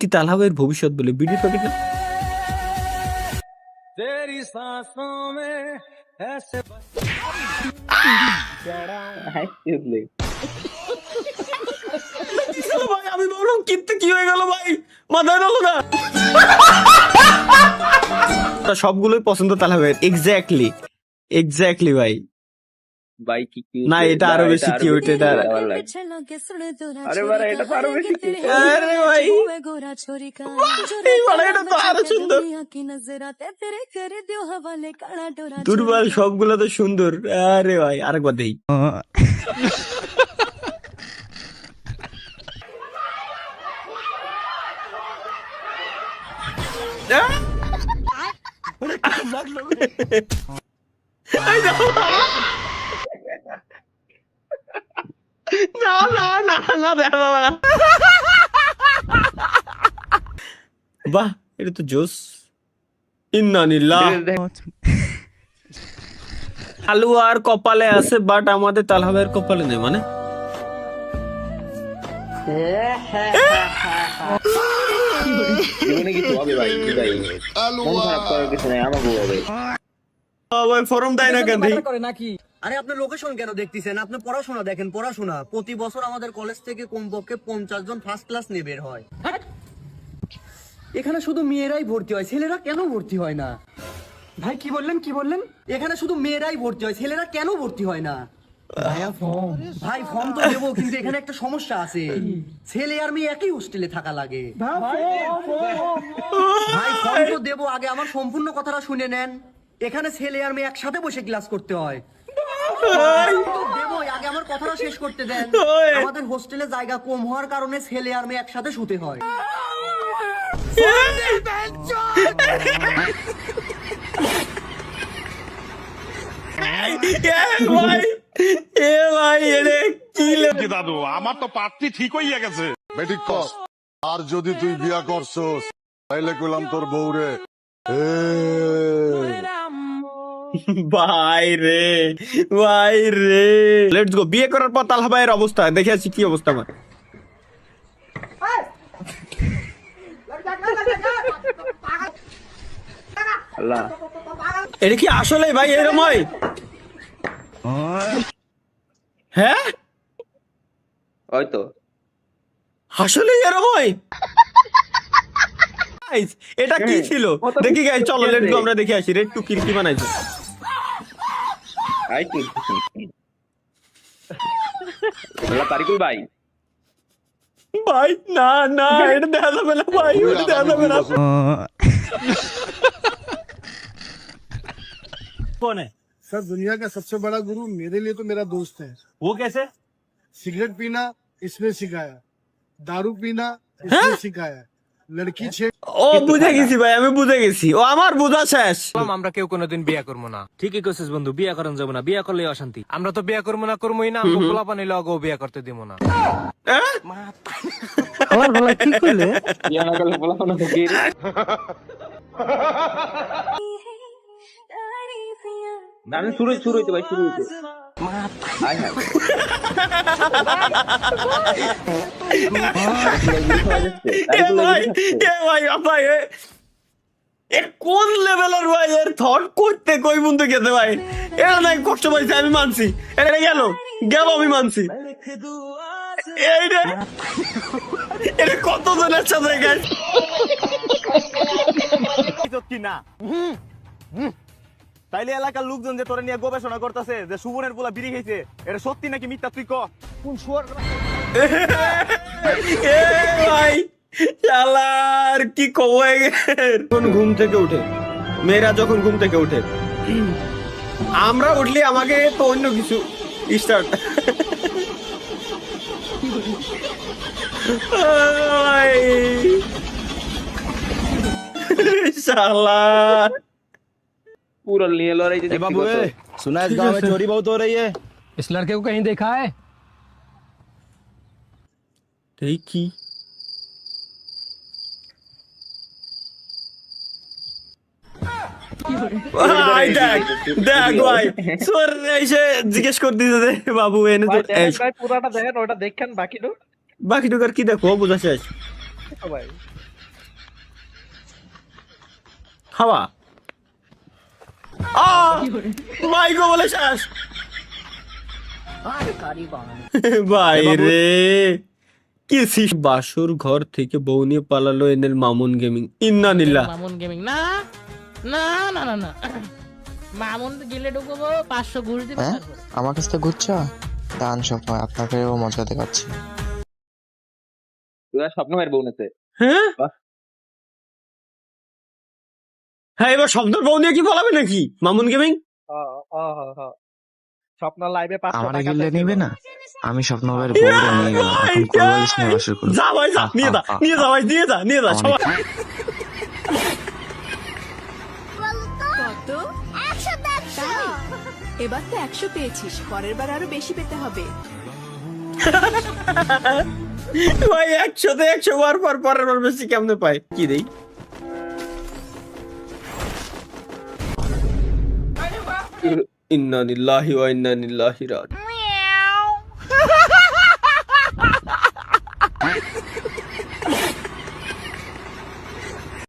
একটি তালহাবের ভবিষ্যৎ বলে বিডি প্যাকেট না? ভাই আমি বললাম কিন্তু কি হয়ে গেল ভাই, মাথায় গেল না। সবগুলোই পছন্দ তালহাবের, এক্স্যাক্টলি এক্স্যাক্টলি ভাই। ভাই কি কিউট না এটা আরো বেশি কিউট, এটা ভালো লাগে। আরে বাড়া এটা তো আরো বেশি কিউট। আরে ভাই ভাই এটা তো আরো সুন্দর। দুর্বল সবগুলো তো সুন্দর। আরে ভাই আরেকবার দেই। না না না না দেখা যাবে না। বাহ এটা তো জোস। ইন্নানিল্লাহ। আলু আর কপালে আছে বাট আমাদের তালহাবের কপালে নেই মানে। জীবনে কিছু হবে ভাই, ভাই মন খারাপ করার কিছু নাই, আমাকে হবে। ভাই ফরম দেয় না কেন ভাই? আরে আপনি লোকেশন কেন দেখতেছেন? আপনি পড়াশোনা দেখেন, পড়াশোনা। প্রতি বছর আমাদের কলেজ থেকে কমপক্ষে 50 জন ফার্স্ট ক্লাস নিয়ে বের হয়। এখানে শুধু মেয়েরাই ভর্তি হয়, ছেলেরা কেন ভর্তি হয় না? ভাই কি বললেন কি বললেন? এখানে শুধু মেয়েরাই ভর্তি হয়, ছেলেরা কেন ভর্তি হয় না? ভাই ফর্ম তো দেবো, কিন্তু এখানে একটা সমস্যা আছে। ছেলে আর মেয়ে একই হোস্টেলে থাকা লাগে। ভাই ফর্ম তো দেবো, আগে আমার সম্পূর্ণ কথাটা শুনে নেন। এখানে ছেলে আর মেয়ে একসাথে বসে ক্লাস করতে হয়। দেবই, আগে আমার কথাটা শেষ করতে দেন। আমাদের হোস্টেলে জায়গা কম হওয়ার কারণে ছেলে আর মেয়ে একসাথে শুতে হয়। কি দাদু আমার তো পাত্রী ঠিক হইয়া গেছে। বেটি কস আর যদি তুই বিয়া করছস তাইলে কইলাম তোর বউরে ভাই রে ভাই রে। Let's go. বিয়ে করার পর তালহা ভাইয়ের অবস্থা দেখে আসি কি অবস্থা আমার। আল্লাহ এটা কি আসলে ভাই এরকম হয়? হ্যাঁ হয়তো আসলে এরকম হয়। Guys, এটা কি ছিল দেখি গাইস, চলো লেটস গো আমরা দেখে আসি রেড টু কিল কি বানাইছে। আই কি আল্লাহ তারিকুল ভাই ভাই না না এটা দেখা যাবে না ভাই, এটা দেখা যাবে না। कौन है? सर दुनिया का सबसे बड़ा गुरु मेरे लिए तो मेरा दोस्त है। वो कैसे? सिगरेट पीना इसने सिखाया, दारू पीना इसने सिखाया, लड़की छेड़ ও বুঝে গেছি ভাই, আমি বুঝে গেছি, ও আমার বোঝা শেষ। আমরা কেউ কোনোদিন বিয়া করবো না। ঠিকই কইছিস বন্ধু, বিয়া করেন যাবো না, বিয়া করলে অশান্তি। আমরা তো বিয়া করবো না, করবোই না। গোলা পানি লগো বিয়া করতে দিব না। আমার বলা কি কইলে? বিয়া না করলে বলা কোনো ফকির। আমি শুরু হইতে ভাই, শুরু হইতে আয় হায় কোন লেভেলের ভাই এর থট করতে কই বন্ধু গেছে ভাই। এটা নাই কষ্ট পাইছে আমি মানছি, এটা গেল গেল আমি মানছি। এটা কত জনের সাথে গেছে কি না তাইলে এলাকার লোকজন যে তোরে নিয়ে গবেষণা করতেছে যে সুবনের পোলা বিড়ি খাইছে, এটা সত্যি নাকি মিথ্যা তুই ক। কোন শুয়ার ভাই শালার কি কবে যখন ঘুম থেকে উঠে, মেয়েরা যখন ঘুম থেকে উঠে, আমরা উঠলে আমাকে তো অন্য কিছু স্টার্ট। শালার पूरा लिए लो रही थी। बाबू सुना इस गांव में चोरी बहुत हो रही है। इस लड़के को कहीं देखा है? দেখি ভাই দেখ দেখ ভাই সোর এসে জিজ্ঞেস করতেছে যে বাবু এনে তো পুরাটা দেখেন, ওটা দেখেন, বাকি বাকি ঢোকার কি দেখো বোঝা শেষ। ভাই হাওয়া মাইগো বলে শেষ ভাই রে কি বাসুর ঘর থেকে বউ নিয়ে পালালো এনের মামুন গেমিং ইন্না নিল্লাহ মামুন গেমিং না না না না না মামুন গেলে ঢুকবো 500 ঘুষ দিবে তারপর আমার কাছ থেকে ঘুরছ দান স্বপ্ন আপনাকেও মজা দেখাচ্ছি তুই আর স্বপ্ন ভাইয়ের বউ নেতে হ্যাঁ হ্যাঁ এবার শব্দের বউ নিয়ে কি বলাবে নাকি মামুন গেমিং স্বপ্ন লাইভে 500 আমার টাকা গিলে চাইছে নিবে বলো। না আমি স্বপ্ন ভাইয়ের বউরে নিয়ে গেলাম এখন কোলবালিশ নিয়ে বাসর করব যা ভাই যা নিয়ে যা ভাই নিয়ে যা সবাই কত 100 এবার তো 100 পেয়েছিস পরের বার আরো বেশি পেতে হবে ভাই 100 বার পরের বার বেশি কেমনে পায় কি দেই ইন্না লিল্লাহি ওয়া ইন্না ইলাইহি রাজিউন